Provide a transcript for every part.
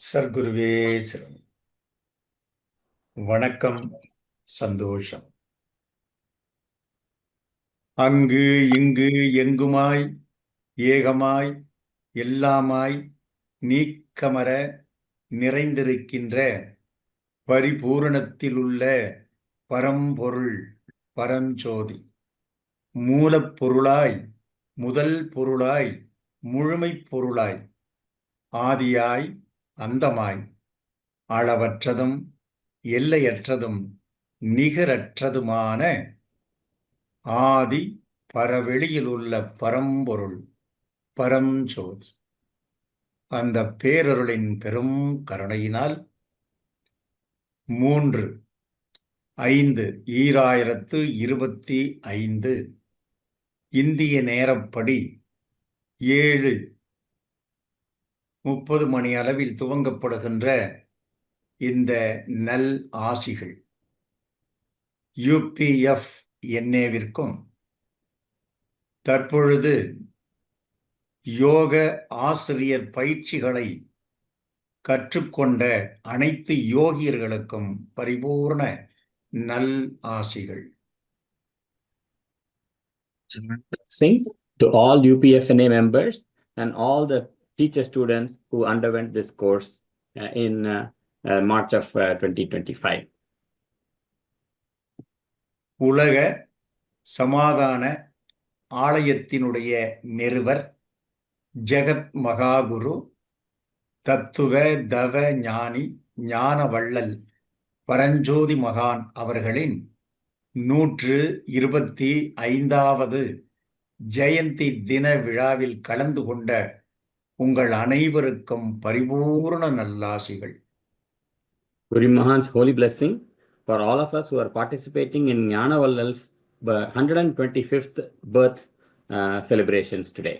சர்க்குருவே சரணம். வணக்கம். சந்தோஷம். அங்கு இங்கு எங்குமாய் ஏகமாய் எல்லாமாய் நீக்கமர நிறைந்திருக்கின்ற பரிபூரணத்திலுள்ள பரம்பொருள் பரஞ்சோதி மூலப்பொருளாய் முதல் பொருளாய் முழுமைப் பொருளாய் ஆதியாய் அந்தமாய் அளவற்றதும் எல்லையற்றதும் நிகரற்றதுமான ஆதி பரவெளியில் உள்ள பரம்பொருள் பரஞ்சோதி அந்த பேரருளின் பெரும் கருணையினால் 3/5/2025 இந்திய நேரப்படி 7:30 மணி அளவில் துவங்கப்படுகின்ற இந்த நல் ஆசிகள் யூபிஎஃப் என்ஏவிற்கும் தற்பொழுது யோக ஆசிரியர் பயிற்சிகளை கற்றுக்கொண்ட அனைத்து யோகியர்களுக்கும் பரிபூர்ண நல் ஆசிகள். Sing to all UPFNA members and all the teacher students who underwent this course in March of 2025. உலக சமாதான ஆலயத்தினுடைய நிறுவர் ஜெகத் மகாகுரு தத்துவ தவ ஞானி ஞானவள்ளல் பரஞ்சோதி மகான் அவர்களின் 125வது ஜெயந்தி தின விழாவில் கலந்து கொண்ட உங்கள் அனைவருக்கும் பரிபூர்ண நல்லாசிகள். Guru Mahan's holy blessing for all of us who are participating in Jnana Vallal's 125th birth celebrations today.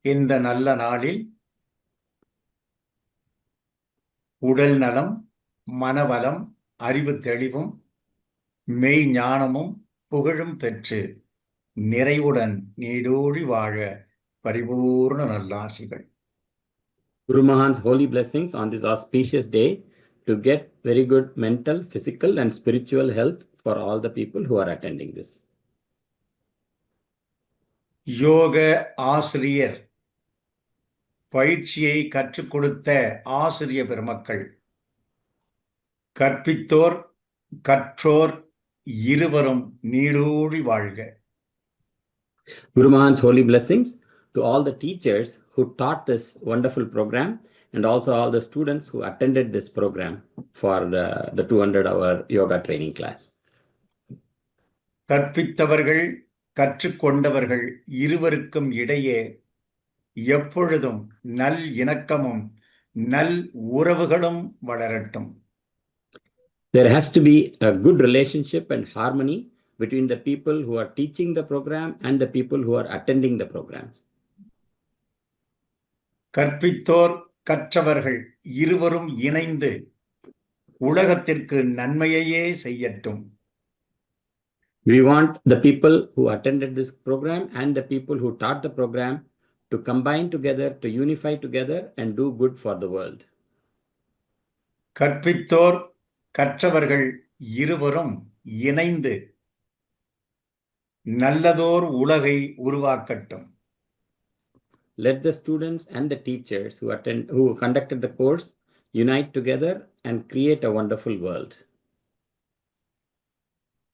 இந்த நல்ல நாளில் உடல் நலம், மனவளம், அறிவு தெளிவும், மெய் ஞானமும் புகழும் பெற்று நிறைவுடன் நீடூழி வாழ பரிபூர்ண நல்லாசிகள். Guru Mahan's holy blessings on this auspicious day to get very good mental, physical and spiritual health for all the people who are attending this. யோக ஆசிரியர் பயிற்சியை கற்றுக் கொடுத்த ஆசிரிய பெருமக்கள், கற்பித்தோர் கற்றோர் இருவரும் நீடூழி வாழ்க. Guru Mahan's holy blessings to all the teachers who taught this wonderful program and also all the students who attended this program for the 200-hour yoga training class. கற்பித்தவர்கள் கற்றுக்கொண்டவர்கள் இருவருக்கும் இடையே எப்பொழுதும் நல் இணக்கமும் நல் உறவுகளும் வளரட்டும். There has to be a good relationship and harmony between the people who are teaching the program and the people who are attending the programs. கற்பித்தோர் கற்றவர்கள் இருவரும் இணைந்து உலகத்திற்கு நன்மையையே செய்யட்டும். We want the people who attended this program and the people who taught the program to combine together, to unify together and do good for the world. கற்பித்தோர் கற்றவர்கள் இருவரும் இணைந்து நல்லதோர் உலகை உருவாக்கட்டும். Let the students and the teachers who conducted the course unite together and create a wonderful world.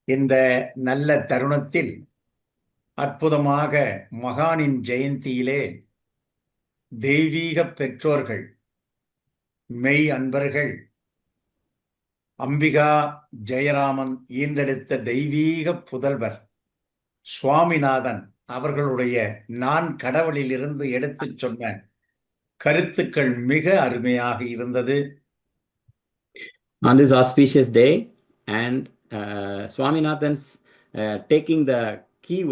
இந்த நல்ல தருணத்தில் அற்புதமாக மகானின் ஜெயந்தியிலே தெய்வீக பெற்றோர்கள், மெய் அன்பர்கள், அம்பிகா ஜெயராமன் ஈன்றெடுத்த தெய்வீக புதல்வர் சுவாமிநாதன் அவர்களுடைய நான் கடவுளில் இருந்து எடுத்துச் சொன்ன கருத்துக்கள் மிக அருமையாக இருந்தது. On this auspicious day and Swaminathan's taking the key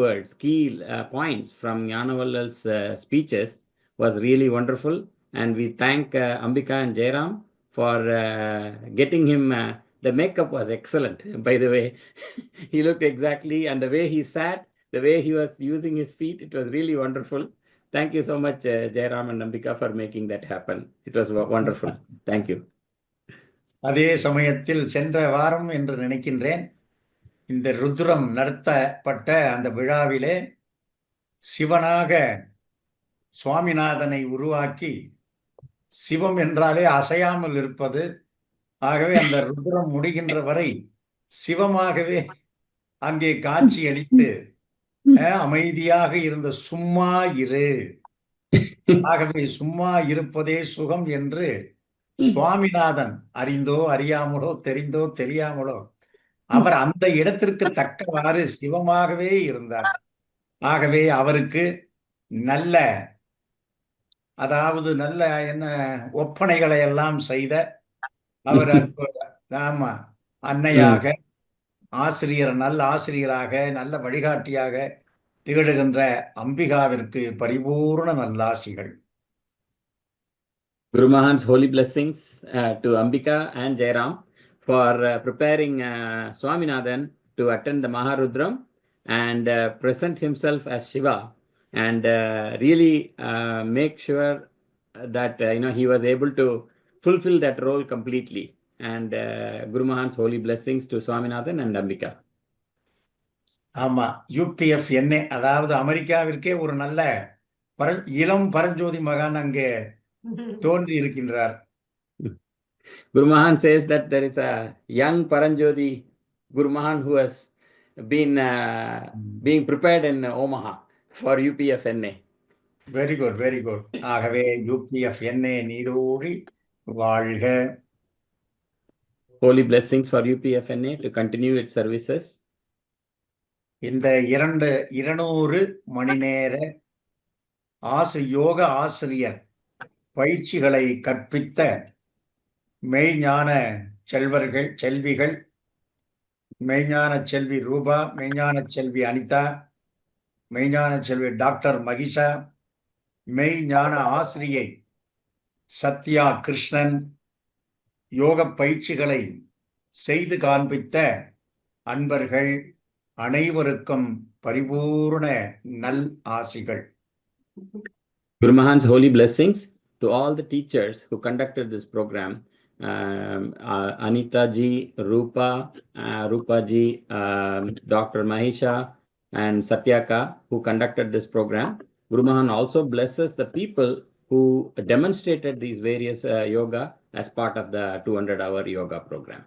points from Jnana Vallal's speeches was really wonderful, and we thank Ambika and Jairam for getting him. The makeup was excellent, by the way. He looked exactly, and the way he sat, the way he was using his feet, it was really wonderful. Thank you so much, Jairam and Ambika, for making that happen. It was wonderful. Thank you. அதே சமயத்தில் சென்ற வாரம் என்று நினைக்கின்றேன், இந்த ருத்ரம் நடத்தப்பட்ட அந்த விழாவிலே சிவனாக சுவாமிநாதனை உருவாக்கி, சிவம் என்றாலே அசையாமல் இருப்பது, ஆகவே அந்த ருத்ரம் முடிகின்ற வரை சிவமாகவே அங்கே காட்சி அளித்து அமைதியாக இருந்த சும்மா இரு, ஆகவே சும்மா இருப்பதே சுகம் என்று சுவாமிநாதன் அறிந்தோ அறியாமலோ தெரிந்தோ தெரியாமலோ அவர் அந்த இடத்திற்கு தக்கவாறு சிவமாகவே இருந்தார். ஆகவே அவருக்கு நல்ல, அதாவது நல்ல என்ன ஒப்பனைகளை எல்லாம் செய்த அவர் ஆமா அன்னையாக, ஆசிரியர், நல்ல ஆசிரியராக, நல்ல வழிகாட்டியாக திகழுகின்ற அம்பிகாவிற்கு பரிபூர்ண நல்லாசிகள். Guru Mahan's holy blessings to Ambika and Jairam for preparing Swaminathan to attend the Maharudram and present himself as Shiva and really make sure that he was able to fulfill that role completely. And Guru Mahan's holy blessings to Swaminathan and Ambika. ஆமா, UPFNA, அதாவது அமெரிக்காவிற்கே ஒரு நல்ல இளம் பரஞ்சோதி மகான் அங்கே தோன்றி இருக்கின்றார். Guru Mahan says that there is a young Paranjodi Guru Mahan who has been being prepared in Omaha for UPFNA. Very good, very good. ஆகவே UPFNA நீடோடி வாழ்க. Holy blessings for UPFNA to continue its services. இந்த 200 மணி நேர யோக ஆசிரியர் பயிற்சிகளை கற்பித்த மெய்ஞான செல்விகள், மெய்ஞான செல்வி ரூபா, மெய்ஞான செல்வி அனிதா, மெய்ஞான செல்வி டாக்டர் மகிஷா, மெய்ஞான ஆசிரியை சத்யா கிருஷ்ணன், யோக பயிற்சிகளை செய்து காண்பித்த அன்பர்கள் அனைவருக்கும் பரிபூர்ண நல் ஆசிகள். Guru Mahan's holy blessings to all the teachers who conducted this program. Anita ji, Rupa ji, Dr. Mahisha and Satyaka who conducted this program. Guru Mahan also blesses the people who demonstrated these various yoga as part of the 200-hour yoga program.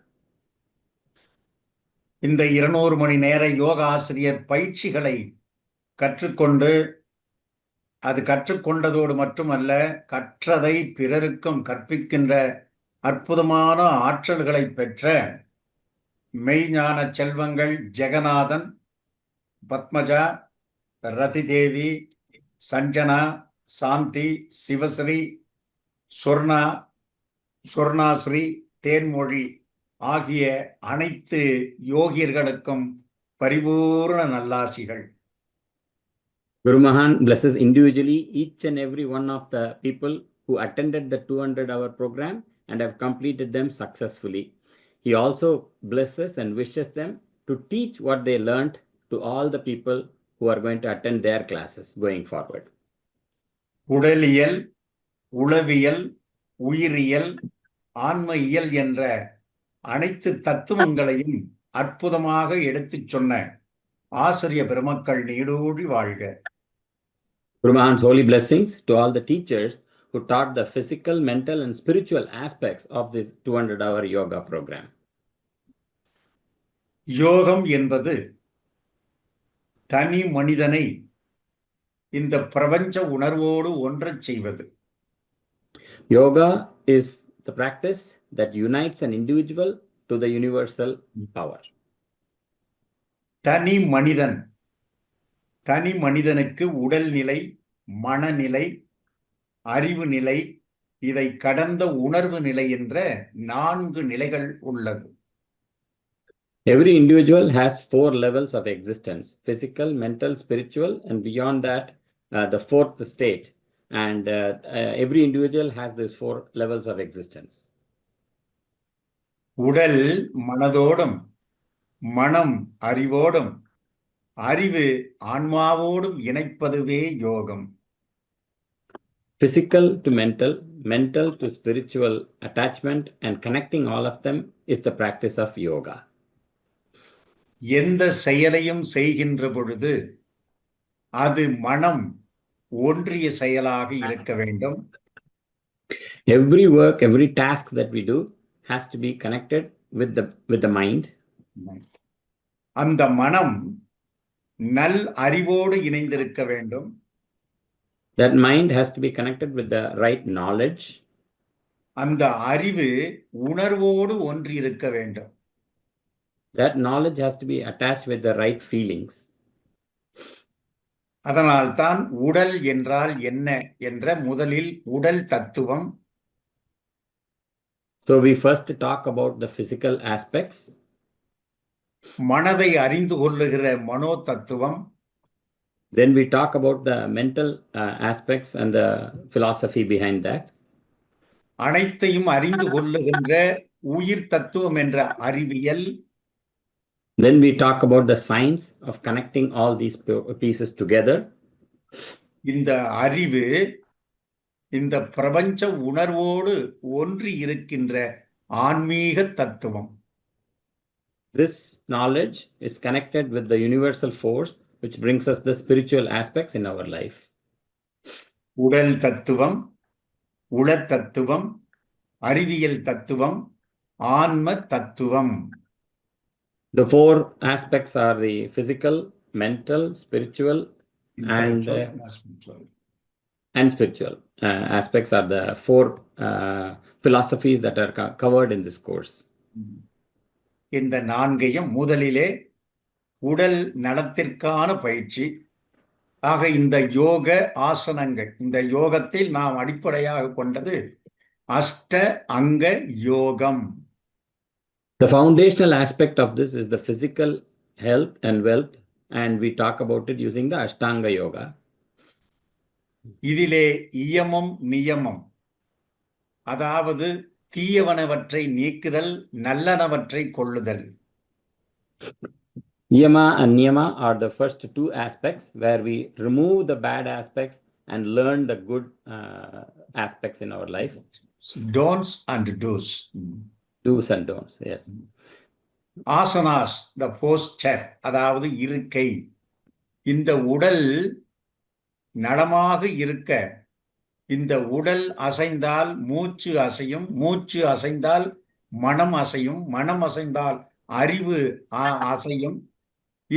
இந்த 200 மணி நேர யோக ஆசிரியர் பயிற்சிகளை கற்றுக்கொண்டு, அது கற்றுக்கொண்டதோடு மட்டுமல்ல, கற்றதை பிறருக்கும் கற்பிக்கின்ற அற்புதமான ஆற்றல்களை பெற்ற மெய்ஞான செல்வங்கள் ஜெகநாதன், பத்மஜா, ரதிதேவி, சஞ்சனா, சாந்தி, சிவஸ்ரீ, சொர்ணாஸ்ரீ, தேன்மொழி ஆகிய அனைத்து யோகியர்களுக்கும் பரிபூர்ண நல்லாசிகள். Guru Mahan blesses individually each and every one of the people who attended the 200-hour program and have completed them successfully. He also blesses and wishes them to teach what they learned to all the people who are going to attend their classes going forward. உடலியல், உளவியல், உயிரியல், ஆன்மயியல் என்ற அனைத்து தத்துவங்களையும் அற்புதமாக எடுத்துச் சொன்ன ஆசிரிய பெருமக்கள் நீடூழி வாழ்க. Guru Mahan's holy blessings to all the teachers who taught the physical, mental and spiritual aspects of this 200-hour yoga program. யோகம் என்பது தனி மனிதனை இந்த பிரபஞ்ச உணர்வோடு ஒன்றச் செய்வது. Yoga is the practice that unites an individual to the universal power. தனி மனிதனுக்கு உடல்நிலை, மனநிலை, அறிவு நிலை, இதை கடந்த உணர்வு நிலை என்ற 4 நிலைகள் உள்ளது. Every individual has 4 levels of existence: physical, mental, spiritual, and beyond that, the 4th state. And every individual has these 4 levels of existence. உடல் மனதோடும், மனம் அறிவோடும், அறிவு ஆன்மாவோடும் இணைப்பதுவே யோகம். Physical to mental, mental to spiritual attachment, and connecting all of them is the practice of yoga. எந்த செயலையும் செய்கின்ற பொழுது அது மனம் ஒன்றிய செயலாக இருக்க வேண்டும். Every work, every task that we do has to be connected with the mind. அந்த மனம் நல் அறிவோடு இணைந்திருக்க வேண்டும். That mind has to be connected with the right knowledge. அந்த அறிவு உணர்வோடு ஒன்றி இருக்க வேண்டும். That knowledge has to be attached with the right feelings. அதனால்தான் உடல் என்றால் என்ன என்ற முதலில் உடல் தத்துவம். So we first talk about the physical aspects. மனதை அறிந்து கொள்ளுகிற மனோ தத்துவம். Then we talk about the mental aspects and the philosophy behind that. அனைத்தையும் அறிந்து கொள்ளுகின்ற உயிர் தத்துவம் என்ற அறிவியல். Then we talk about the science of connecting all these pieces together. இந்த அறிவு இந்த பிரபஞ்ச உணர்வோடு ஒன்றி இருக்கின்ற ஆன்மீக தத்துவம். This knowledge is connected with the universal force which brings us the spiritual aspects in our life. உடல் தத்துவம், உள தத்துவம், அறிவியல் தத்துவம், ஆன்ம தத்துவம். The four aspects are the physical, mental, spiritual, and spiritual aspects are the four philosophies that are covered in this course. இந்த நான்கையும் முதலிலே உடல் நலத்திற்கான பயிற்சி. ஆக இந்த யோக ஆசனங்கள், இந்த யோகத்தில் நாம் அடிப்படையாக கொண்டது அஷ்ட அங்க யோகம். The foundational aspect of this is the physical health and wealth, and we talk about it using the Ashtanga Yoga. இதிலே இயமம் நியமம், அதாவது தீயவனவற்றை நீக்குதல், நல்லனவற்றை கொள்ளுதல். Yama and Niyama are the first two aspects where we remove the bad aspects and learn the good aspects in our life. Don'ts and do's. Do's and don'ts, yes. Asanas, the posture, அதாவது இருக்கை. இந்த உடல் நலமாக இருக்க, இந்த உடல் அசைந்தால் மூச்சு அசையும், மூச்சு அசைந்தால் மனம் அசையும், மனம் அசைந்தால் அறிவு அசையும்.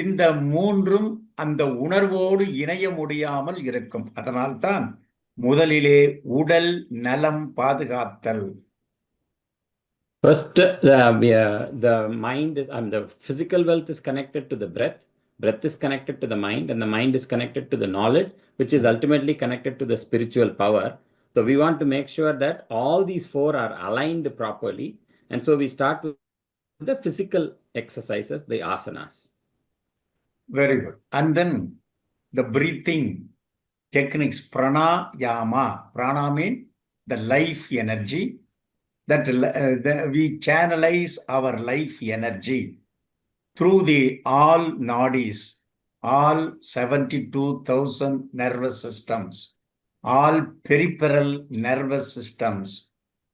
இந்த மூன்றும் அந்த உணர்வோடு இணைய முடியாமல் இருக்கும். அதனால்தான் முதலிலே உடல் நலம் பாதுகாத்தல். First, the mind and the physical wealth is connected to the breath. Breath is connected to the mind, and the mind is connected to the knowledge, which is ultimately connected to the spiritual power. So we want to make sure that all these four are aligned properly. And so we start with the physical exercises, the asanas. Very good. And then the breathing techniques, pranayama. Prana means the life energy. That we channelize our life energy through the all nadis, all 72,000 nervous systems, all peripheral nervous systems,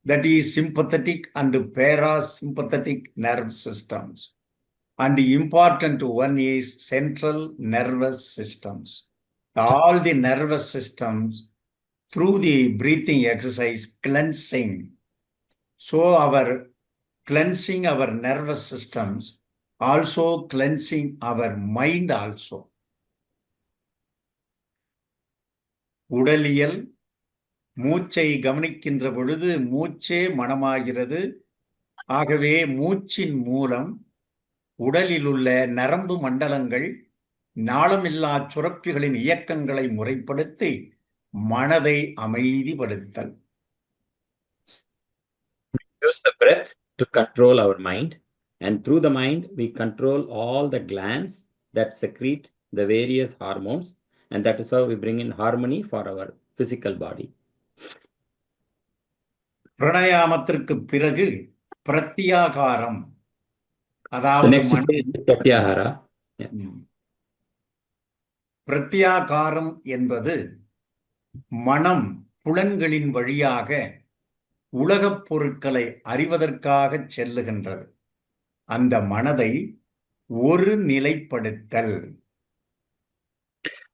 that is sympathetic and parasympathetic nerve systems. And the important one is central nervous systems. All the nervous systems through the breathing exercise, cleansing. So our cleansing our nervous systems, also cleansing our mind also. உடலியல் மூச்சை கவனிக்கின்ற பொழுது மூச்சே மனமாகிறது. ஆகவே மூச்சின் மூலம் உடலில் உள்ள நரம்பு மண்டலங்கள் நாளமில்லா சுரப்பிகளின் இயக்கங்களை முறைப்படுத்தி மனதை அமைதிப்படுத்தல். Use the breath to control our mind, and through the mind we control all the glands that secrete the various hormones, and that is how we bring in harmony for our physical body. பிராணாயாமத்திற்கு பிறகு பிரத்யாகாரம், The அதாவது next stage is Pratyahara. பிரத்யாகாரம் என்பது மனம் புலன்களின் வழியாக உலகப் பொருட்களை அறிவதற்காகச் செல்லுகின்றது. அந்த மனதை ஒரு நிலைப்படுத்தல்.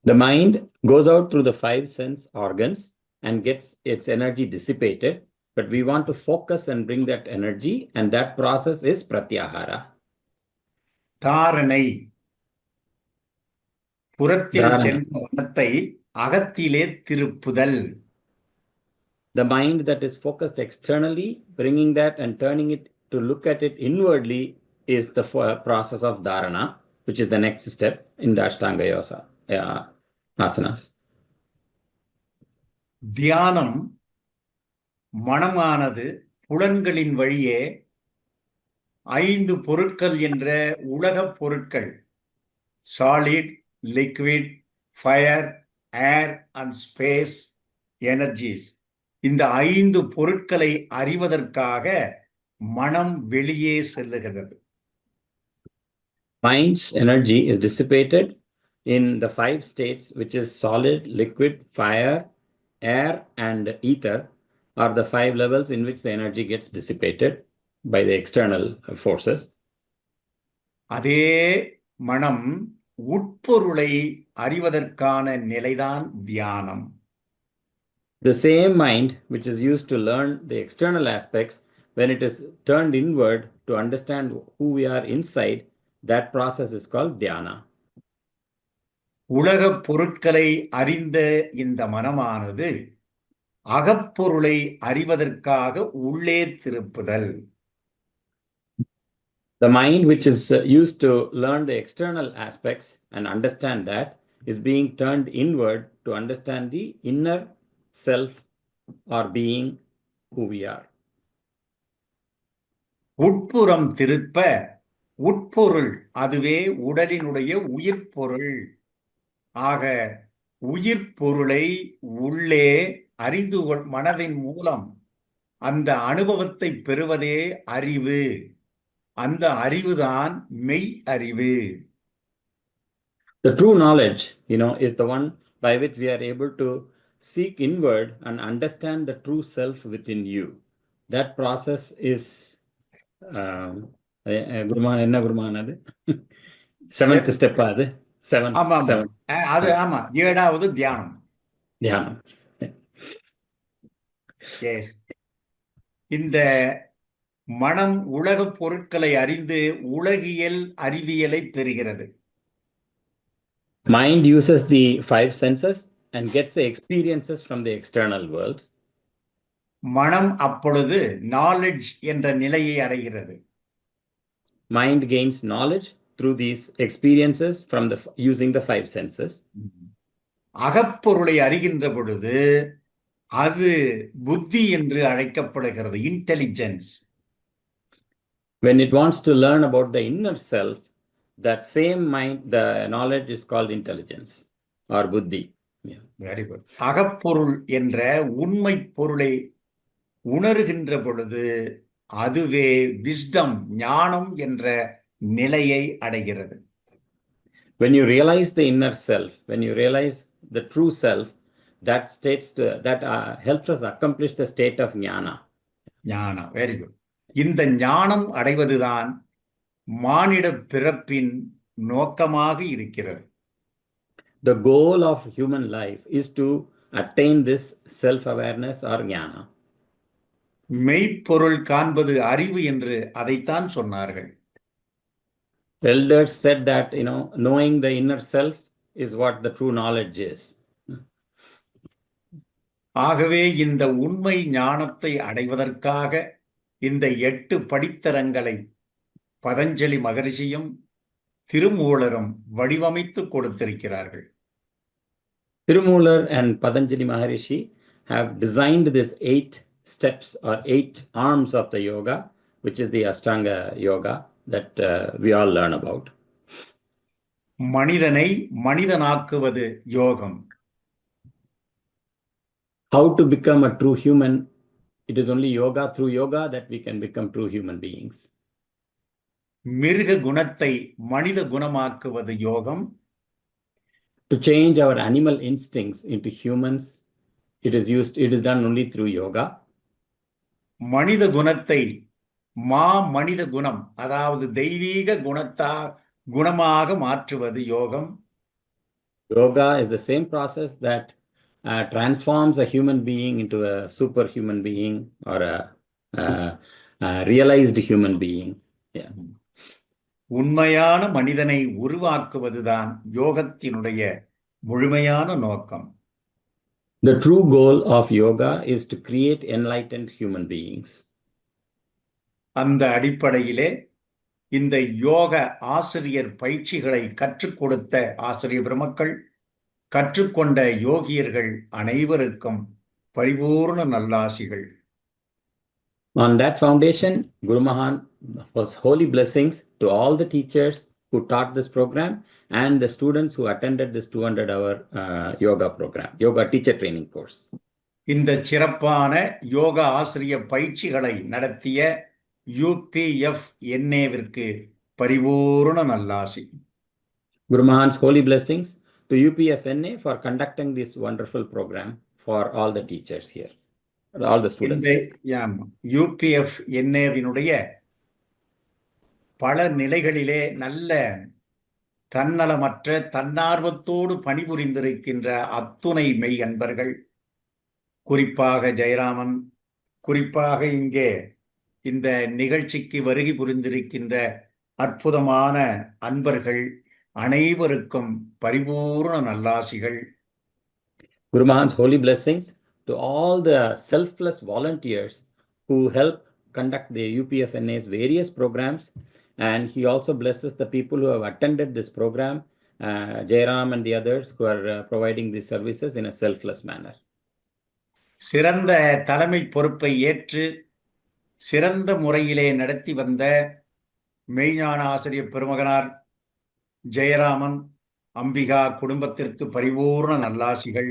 The mind goes out through the five sense organs and gets its energy dissipated, but we want to focus and bring that energy, and that process is pratyahara. தாரணை, புறத்தில் Dharana. சென்ற மனத்தை அகத்திலே திருப்புதல். The mind that is focused externally, bringing that and turning it to look at it inwardly is the process of dharana, which is the next step in the Ashtanga asanas. தியானம், மனமானது புலன்களின் வழியே 5 பொருட்கள் என்ற உலகப் பொருட்கள், solid, liquid, fire, air and space energies, இந்த 5 பொருட்களை அறிவதற்காக மனம் வெளியே செல்லுகிறது. Mind's energy is dissipated in the 5 states, which is solid, liquid, fire, air, and ether, are the 5 levels in which the energy gets dissipated by the external forces. அதே மனம் உட்பொருளை அறிவதற்கான நிலைதான் தியானம். The same mind, which is used to learn the external aspects, when it is turned inward to understand who we are inside, that process is called dhyana. உலகப் பொருட்களை அறிந்த இந்த மனமானது அகப்பொருளை அறிவதற்காக உள்ளே திருப்புதல். The mind which is used to learn the external aspects and understand that is being turned inward to understand the inner self or being who we are. உட்புறம் திருப்ப உட்பொருள், அதுவே உடலினுடைய உயிர்ப்பொருள். ஆக உயிர்ப்பொருளை உள்ளே அறிந்து மனதின் மூலம் அந்த அனுபவத்தை பெறுவதே அறிவு. அந்த அறிவுதான் மெய் அறிவு. The true knowledge, is the one by which we are able to seek inward and understand the true self within you. That process is என்ன குருமான் அது 7th step அது 7. அது ஆமா 7வது தியானம். தியானம். எஸ். இந்த மனம் உலகப் பொருட்களை அறிந்து உலகியல் அறிவியலை பெறுகிறது. Mind uses the 5 senses and gets the experiences from the external world. மனம் அப்பொழுது knowledge என்ற நிலையை அடைகிறது. Mind gains knowledge through these experiences from using the 5 senses. அகப்பொருளை அறிகின்ற பொழுது அது புத்தி என்று அழைக்கப்படுகிறது, intelligence. When it wants to learn about the inner self, that same mind, the knowledge is called intelligence or buddhi. Very good. அகப்பொருள் என்ற உண்மை பொருளை உணர்கின்ற பொழுது அதுவே விஸ்டம், ஞானம் என்ற நிலையை அடைகிறது. When you realize the inner self, when you realize the true self, that helps us accomplish the state of Gnana. Gnana, very good. இந்த ஞானம் அடைவதுதான் மானிட பிறப்பின் நோக்கமாக இருக்கிறது. The goal of human life is to attain this self-awareness or ஞானா. மெய்ப்பொருள் காண்பது அறிவு என்று அதைத்தான் சொன்னார்கள். Elders said that, knowing the inner self is what the true knowledge is. ஆகவே இந்த உண்மை ஞானத்தை அடைவதற்காக இந்த 8 படித்தரங்களை பதஞ்சலி மகரிஷியும் திருமூலரும் வடிவமைத்து கொடுத்திருக்கிறார்கள். Tirumoolar and Patanjali Maharishi have designed this 8 steps or 8 arms of the yoga, which is the Ashtanga yoga that we all learn about. மனிதனை மனிதனாக்குவது யோகம். How to become a true human? It is only yoga, through yoga, that we can become true human beings. மிருக குணத்தை மனித குணமாக்குவது யோகம். To change our animal instincts into humans It is done only through yoga. மனித குணத்தை மனித குணம், அதாவது தெய்வீக குணமாக மாற்றுவது யோகம். Yoga is the same process that transforms a human being into a superhuman being or a realized human being. Yeah. உண்மையான மனிதனை உருவாக்குவதுதான் யோகத்தினுடைய முழுமையான நோக்கம். The true goal of yoga is to create enlightened human beings. அந்த அடிப்படையிலே இந்த யோக ஆசிரியர் பயிற்சிகளை கற்றுக் கொடுத்த ஆசிரியர் பெருமக்கள், கற்றுக்கொண்ட யோகியர்கள் அனைவருக்கும் பரிபூர்ண நல்லாசிகள். On that foundation, Guru Mahan was holy blessings to all the teachers who taught this program and the students who attended this 200-hour yoga program, yoga teacher training course. இந்த சிறப்பான யோக ஆசிரியர் பயிற்சிகளை நடத்திய UPFNA-விற்கு பரிபூர்ண நல்லாசி. Guru Mahan's holy blessings to UPFNA for conducting this wonderful program for all the teachers here, all the students. UPFNA-வினுடைய பல நிலைகளிலே நல்ல தன்னலமற்ற தன்னார்வத்தோடு பணிபுரிந்திருக்கின்ற அத்துணை மெய் அன்பர்கள், குறிப்பாக ஜெயராமன், குறிப்பாக இங்கே இந்த நிகழ்ச்சிக்கு வருகை புரிந்திருக்கின்ற அற்புதமான அன்பர்கள் அனைவருக்கும் பரிபூர்ண நல்லாசிகள். Guru Mahan's holy blessings to all the selfless volunteers who help conduct the UPFNA's various programs, and he also blesses the people who have attended this program, Jairam and the others who are providing these services in a selfless manner. சிறந்த தலைமை பொறுப்பை ஏற்று சிறந்த முறையிலே நடத்தி வந்த மெய்ஞான ஆசிரியர் பெருமகனார் ஜெயராமன், அம்பிகா குடும்பத்திற்கு பரிபூர்ண நல்லாசிகள்.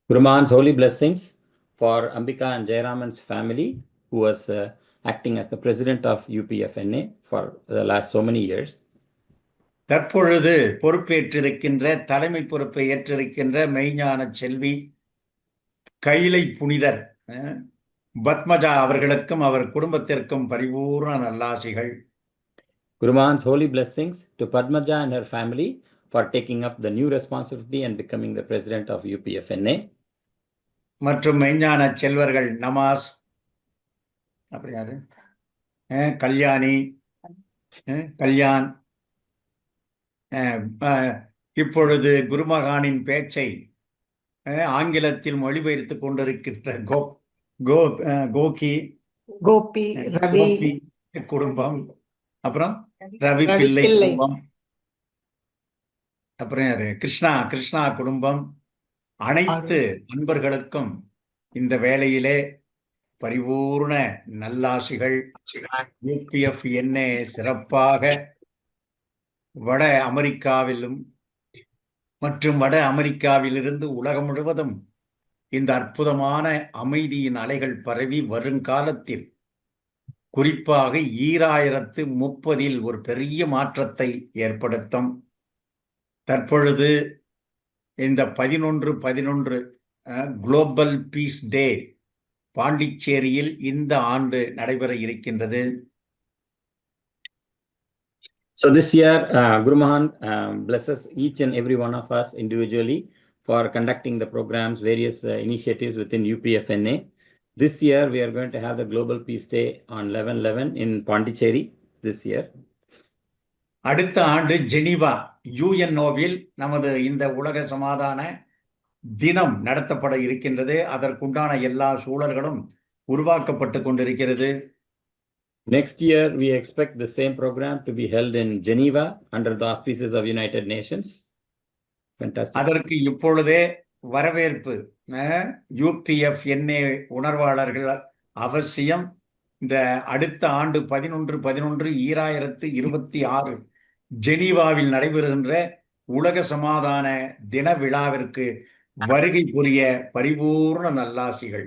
Guru Mahan's holy blessings for Ambika and Jayaraman's family, who was acting as the president of UPFNA for the last so many years. தற்பொழுது பொறுப்பேற்றிருக்கின்ற தலைமை பொறுப்பை ஏற்றிருக்கின்ற மெய்ஞான செல்வி கைலை புனிதர் பத்மஜா அவர்களுக்கும் அவர் குடும்பத்திற்கும் பரிபூர்ண நல்லாசிகள். Guru Mahan's holy blessings to Padmaja and her family for taking up the new responsibility and becoming the president of UPFNA. மற்றும் மெய்ஞான செல்வர்கள் நமாஸ், அப்புறம் யாரு, கல்யாணி, கல்யாண், இப்பொழுது குருமகானின் பேச்சை ஆங்கிலத்தில் மொழிபெயர்த்து கொண்டிருக்கின்ற கோபி, ரவி குடும்பம், அப்புறம் ரவி பிள்ளை குடும்பம், அப்புறம் யாரு, கிருஷ்ணா குடும்பம், அனைத்து நண்பர்களுக்கும் இந்த வேளையிலே பரிபூர்ண நல்லாசிகள். UPFNA சிறப்பாக வட அமெரிக்காவிலும் மற்றும் வட அமெரிக்காவிலிருந்து உலகம் முழுவதும் இந்த அற்புதமான அமைதியின் அலைகள் பரவி வருங்காலத்தில் குறிப்பாக 2030 ஒரு பெரிய மாற்றத்தை ஏற்படுத்தும். தற்பொழுது இந்த 11/11 குளோபல் பீஸ் டே பாண்டிச்சேரியில் இந்த ஆண்டு நடைபெற இருக்கின்றது. So this year, Guru Mahan blesses each and every one of us individually for conducting the programs, various initiatives within UPFNA. This year, we are going to have the Global Peace Day on 11/11 in Pondicherry this year. அடுத்த ஆண்டு Geneva UNO-வில் நமது இந்த உலக சமாதான தினம் நடத்தப்பட இருக்கின்றது. அதற்குண்டான எல்லா சூழல்களும் உருவாக்கப்பட்டு கொண்டிருக்கிறது. Next year, we expect the same program to be held in Geneva under the auspices of United Nations. Fantastic. அதற்கு இப்பொழுதே வரவேற்பு. UPFNA உணர்வாளர்கள் அவசியம் இந்த அடுத்த ஆண்டு 11/11/2026 ஜெனீவாவில் நடைபெறுகின்ற உலக சமாதான தின விழாவிற்கு வருகை புரிய பரிபூர்ண நல்லாசிகள்.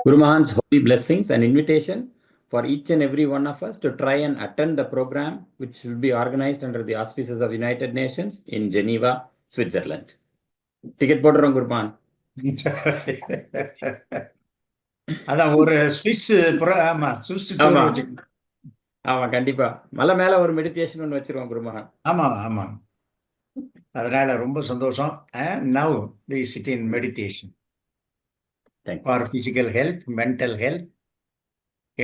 Guru Mahan's holy blessings and invitation for each and every one of us to try and attend the program, which will be organized under the auspices of United Nations in Geneva, Switzerland. Ticket போடுறோம் Guru Mahan. அதான் ஒரு Swiss ஆமா Swiss tour ஆமா வச்சு. ஆமா கண்டிப்பா. மலை மேல ஒரு மெடிடேஷன் ஒன்று வச்சிருவோம் குருமகன். ஆமா ஆமா. அதனால ரொம்ப சந்தோஷம். Now we sit in meditation thank you. For physical health, mental health,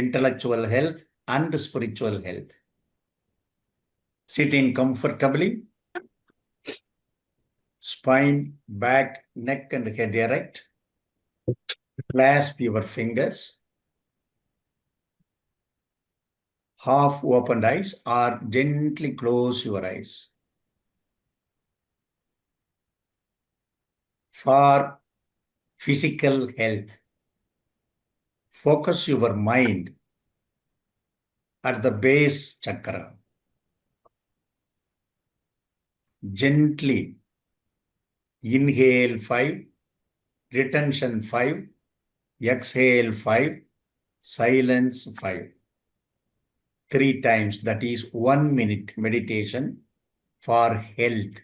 intellectual health, and spiritual health. Sit in comfortably, spine, back, neck, and head erect. Clasp your fingers, half opened eyes, or gently close your eyes. For physical health, focus your mind at the base chakra. Gently inhale 5, retention 5, exhale 5, silence 5. 3 times, that is 1 minute meditation for health.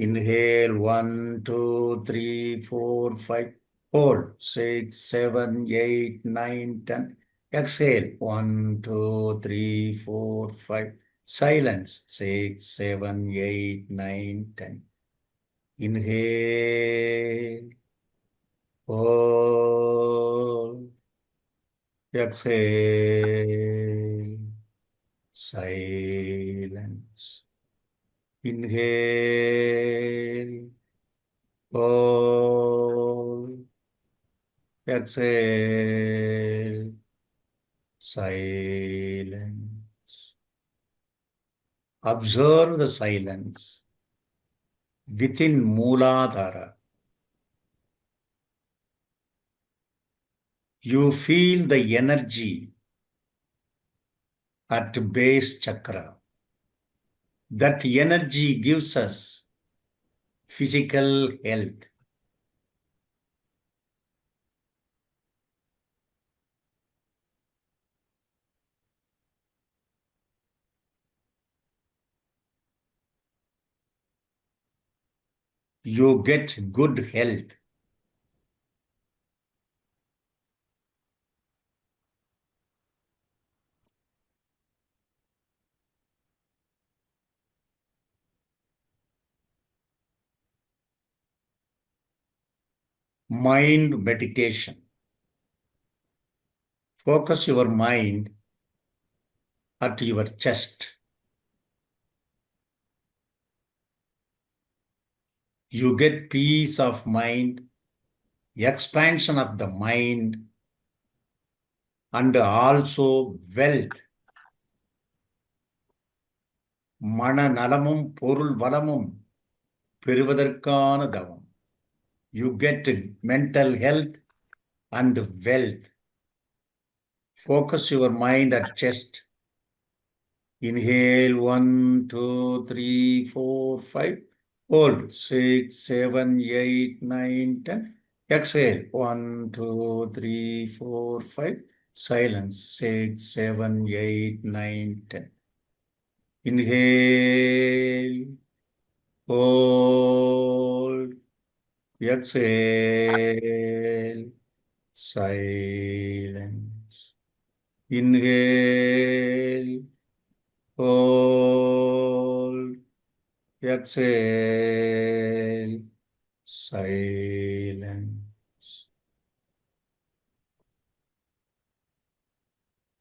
Inhale 1, 2, 3, 4, 5. Hold 6, 7, 8, 9, 10. Exhale 1, 2, 3, 4, 5. Silence 6, 7, 8, 9, 10. Inhale. Hold. Exhale. Silence. Inhale. Hold. Exhale. Silence. Observe the silence within Mooladhara. You feel the energy at base chakra. That energy gives us physical health. You get good health. Mind meditation. Focus your mind at your chest. You get peace of mind, expansion of the mind, and also wealth. மன நலமும் பொருள் வளமும் பெறுவதற்கான தவம். You get mental health and wealth. Focus your mind at chest. Inhale 1, 2, 3, 4, 5. Hold 6, 7, 8, 9, 10. Exhale 1, 2, 3, 4, 5. Silence 6, 7, 8, 9, 10. Inhale. Hold. Exhale. Silence. Inhale. Hold. Exhale. Silence.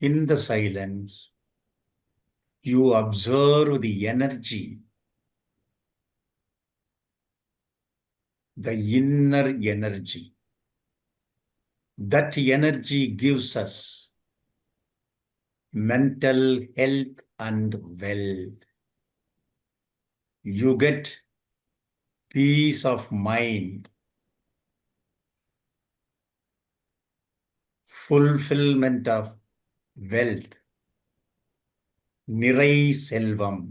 In the silence, you observe the energy, the inner energy. That energy gives us mental health and wealth. You get peace of mind, fulfillment of wealth, நிறை செல்வம்.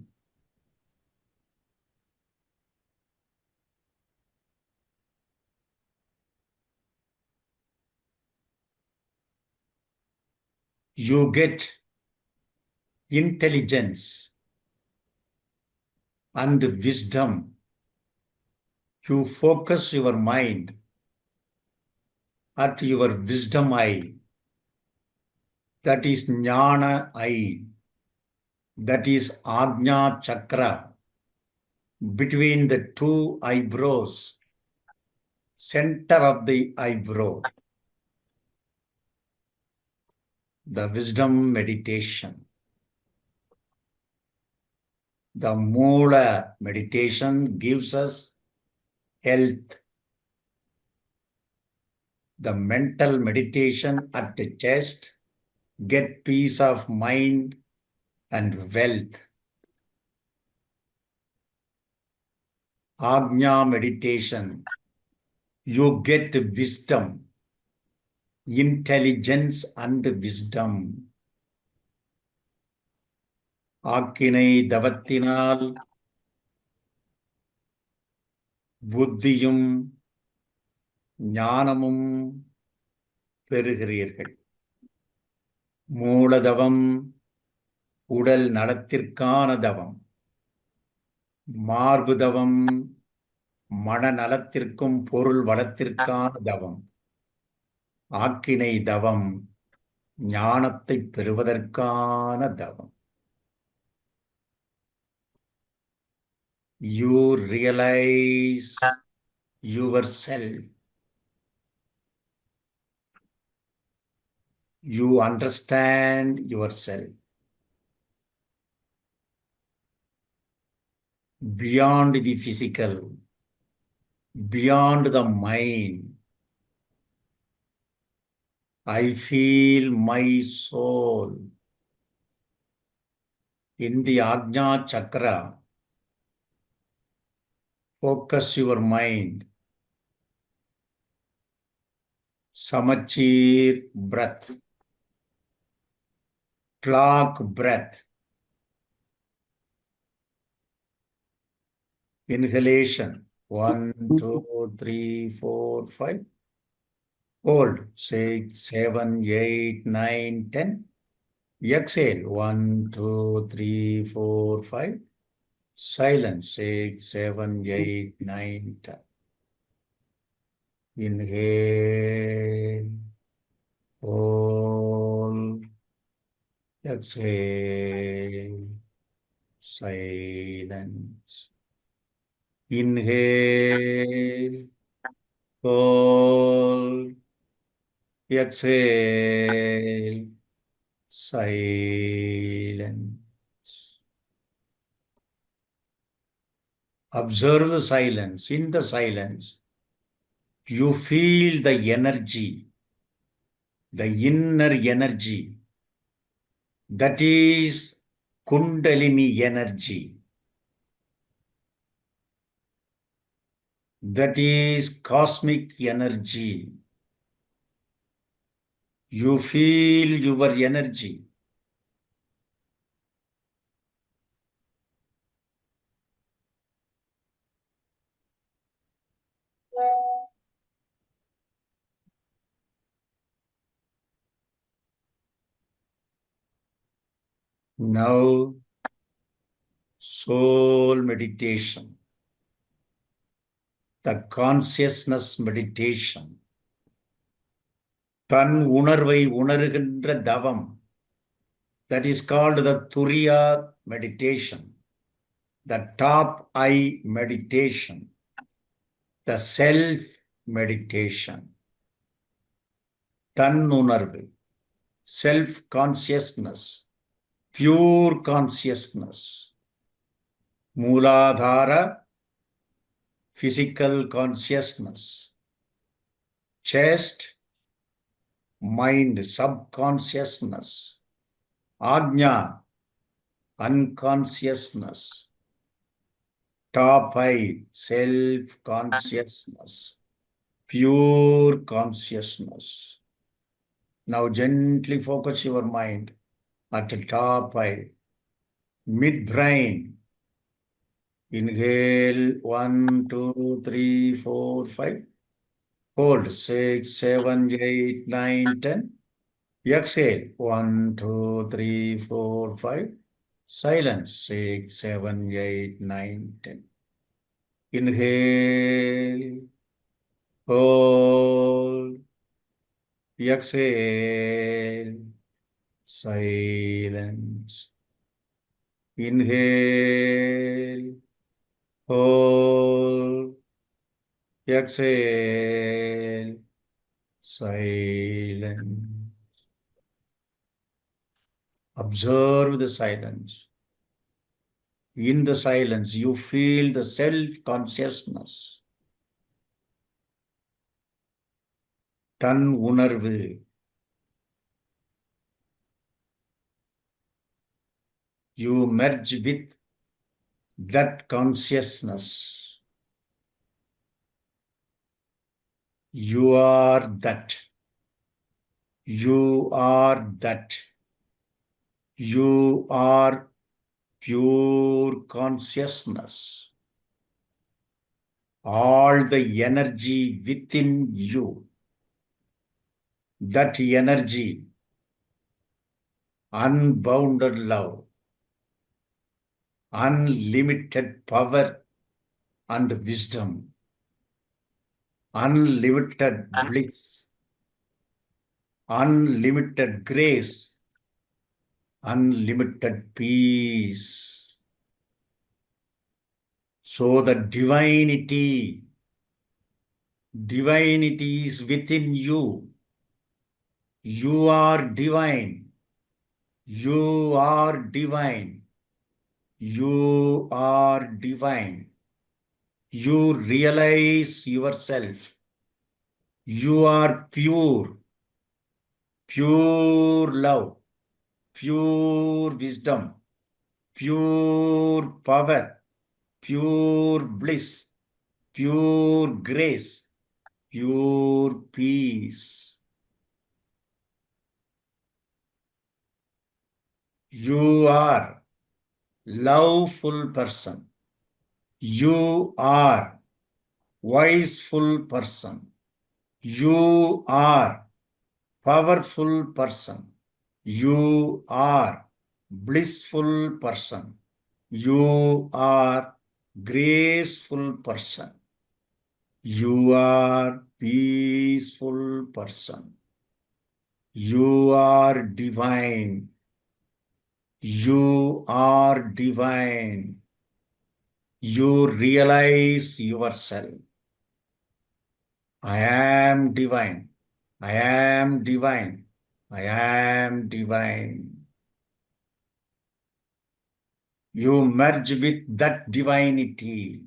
You get intelligence and wisdom. You focus your mind at your wisdom eye. That is Jnana eye. That is Ajna Chakra. Between the two eyebrows, center of the eyebrow. The wisdom meditation. The Mula meditation gives us health. The mental meditation at the chest get peace of mind and wealth. Ajna meditation, you get wisdom, intelligence and wisdom. ஆக்கினை தவத்தினால் புத்தியும் ஞானமும் பெறுகிறீர்கள். மூலதவம் உடல் நலத்திற்கான தவம். மார்பு தவம் மனநலத்திற்கும் பொருள் வளத்திற்கான தவம். ஆக்கினை தவம் ஞானத்தை பெறுவதற்கான தவம். You realize yourself. You understand yourself. Beyond the physical, beyond the mind, I feel my soul. In the Ajna Chakra, focus your mind. Samachir breath. Clock breath. Inhalation. 1, 2, 3, 4, 5. Hold. 6, 7, 8, 9, 10. Exhale. 1, 2, 3, 4, 5. Silence. 6, 7, 8, 9, 10. Inhale. Hold. Exhale. Silence. Inhale. Hold. Exhale. Silence. Observe the silence. In the silence, you feel the energy, the inner energy. That is Kundalini energy. That is cosmic energy. You feel your energy. Now, soul meditation. The consciousness meditation. தன் உணர்வை உணர்கின்ற தவம். That is called the Turiya meditation. The top eye meditation. The self meditation. தன் உணர்வு. Self-consciousness. Pure consciousness. Mooladhara, physical consciousness. Chest, mind, subconsciousness. Ajna, unconsciousness. Top eye, self-consciousness. Pure consciousness. Now gently focus your mind at the top eye. Mid-brain. Inhale, 1, 2, 3, 4, 5. Hold, 6, 7, 8, 9, 10. Exhale, 1, 2, 3, 4, 5. Silence. 6, 7, 8, 9, 10. Inhale. Hold. Exhale. Silence. Inhale. Hold. Exhale. Silence. Observe the silence. In the silence, you feel the self-consciousness. தன் உணர்வு. You merge with that consciousness. You are that. You are that. You are pure consciousness. All the energy within you, that energy, unbounded love, unlimited power and wisdom, unlimited bliss, unlimited grace, unlimited peace. So the divinity is within you. You are divine. You are divine. You are divine. You realize yourself. You are pure. Pure love. Pure wisdom. Pure power. Pure bliss. Pure grace. Pure peace. You are loveful person. You are wiseful person. You are powerful person. You are blissful person. You are graceful person. You are peaceful person. You are divine. You are divine. You realize yourself. I am divine. I am divine. I am divine. You merge with that divinity.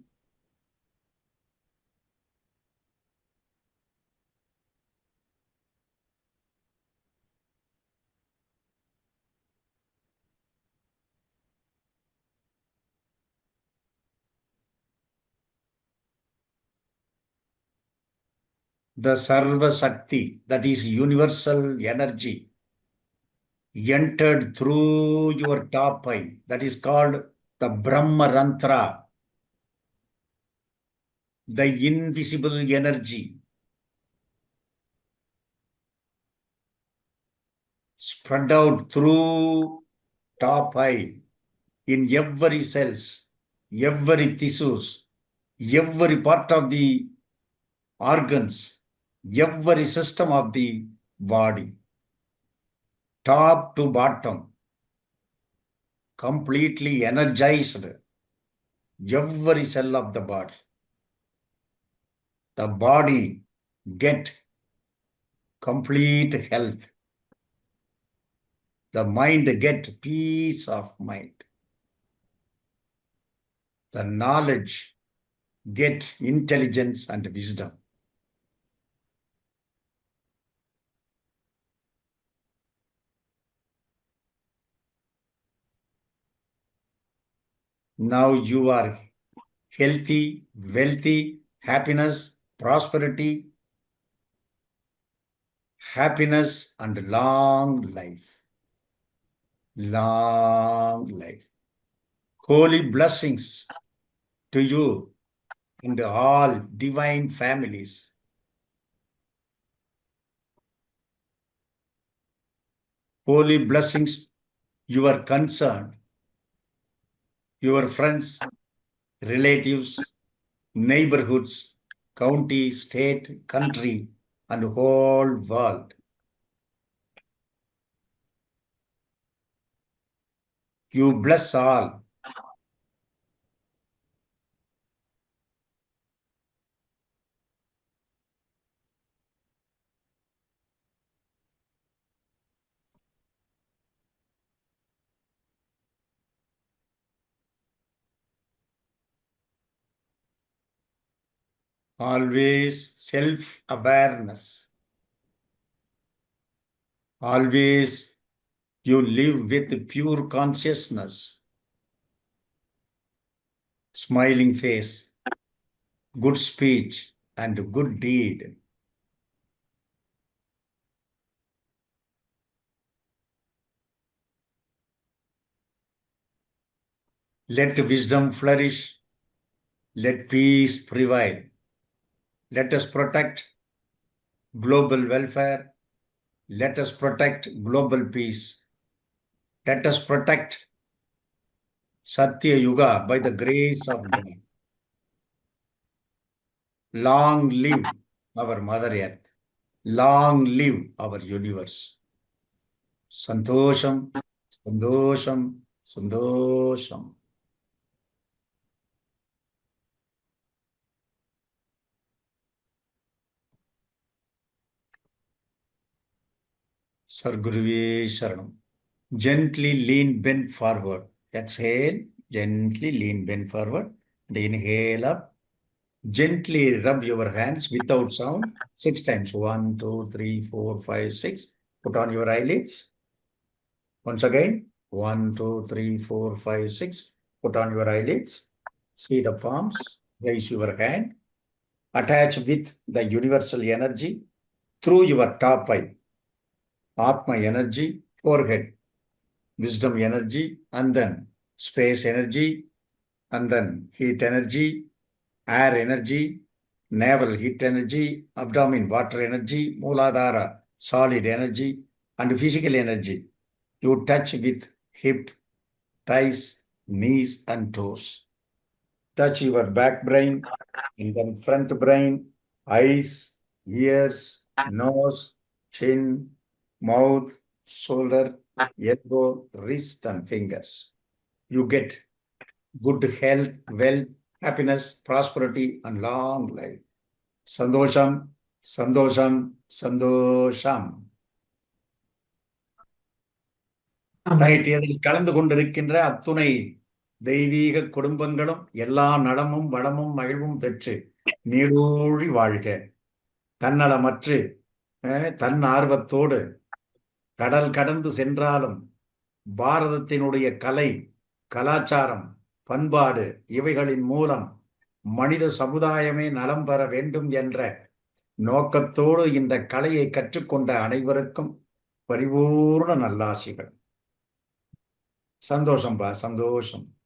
The Sarva Shakti, that is universal energy, entered through your top eye. That is called the Brahma Rantra, the invisible energy. Spread out through top eye in every cells, every tissues, every part of the organs, every system of the body, top to bottom, completely energized every cell of the body. The body get complete health. The mind get peace of mind. The knowledge get intelligence and wisdom. Now you are healthy, wealthy, happiness, prosperity, happiness and long life. Long life. Holy blessings to you and all divine families. Holy blessings, you are concerned. your friends, relatives, neighborhoods, county, state, country, and whole world. You bless all. Always self-awareness. Always you live with pure consciousness. Smiling face, good speech, and good deed. Let wisdom flourish. Let peace prevail. Let us protect global welfare. Let us protect global peace. Let us protect Satya Yuga by the grace of God. Long live our Mother Earth. Long live our universe. Santosham, Santosham, Santosham. Sarguruve Sharanam. Gently lean, bend forward. Exhale, gently lean, bend forward. And inhale up. Gently rub your hands without sound 6 times. 1, 2, 3, 4, 5, 6. Put on your eyelids. Once again. 1, 2, 3, 4, 5, 6. Put on your eyelids. See the palms. Raise your hand. Attach with the universal energy through your top eye. Atma energy, forehead. Wisdom energy, and then space energy, and then heat energy, air energy, navel heat energy, abdomen water energy, Mooladhara solid energy, and physical energy. You touch with hip, thighs, knees, and toes. Touch your back brain, and then front brain, eyes, ears, nose, chin, mouth, shoulder, elbow, wrist, and fingers. You get good health, wealth, happiness, prosperity, and long life. Sandosham, Sandosham, Sandosham. Right. இதில் கலந்து கொண்டிருக்கின்ற அத்துணை தெய்வீக குடும்பங்களும் எல்லா நலமும் வளமும் மகிழ்வும் பெற்று நீடூழி வாழ்க. தன்னலமற்று தன் ஆர்வத்தோடு கடல் கடந்து சென்றாலும் பாரதத்தினுடைய கலை, கலாச்சாரம், பண்பாடு இவைகளின் மூலம் மனித சமுதாயமே நலம் பெற வேண்டும் என்ற நோக்கத்தோடு இந்த கலையை கற்றுக்கொண்ட அனைவருக்கும் பரிபூர்ண நல்லாசிகள். சந்தோஷம்பா, சந்தோஷம்.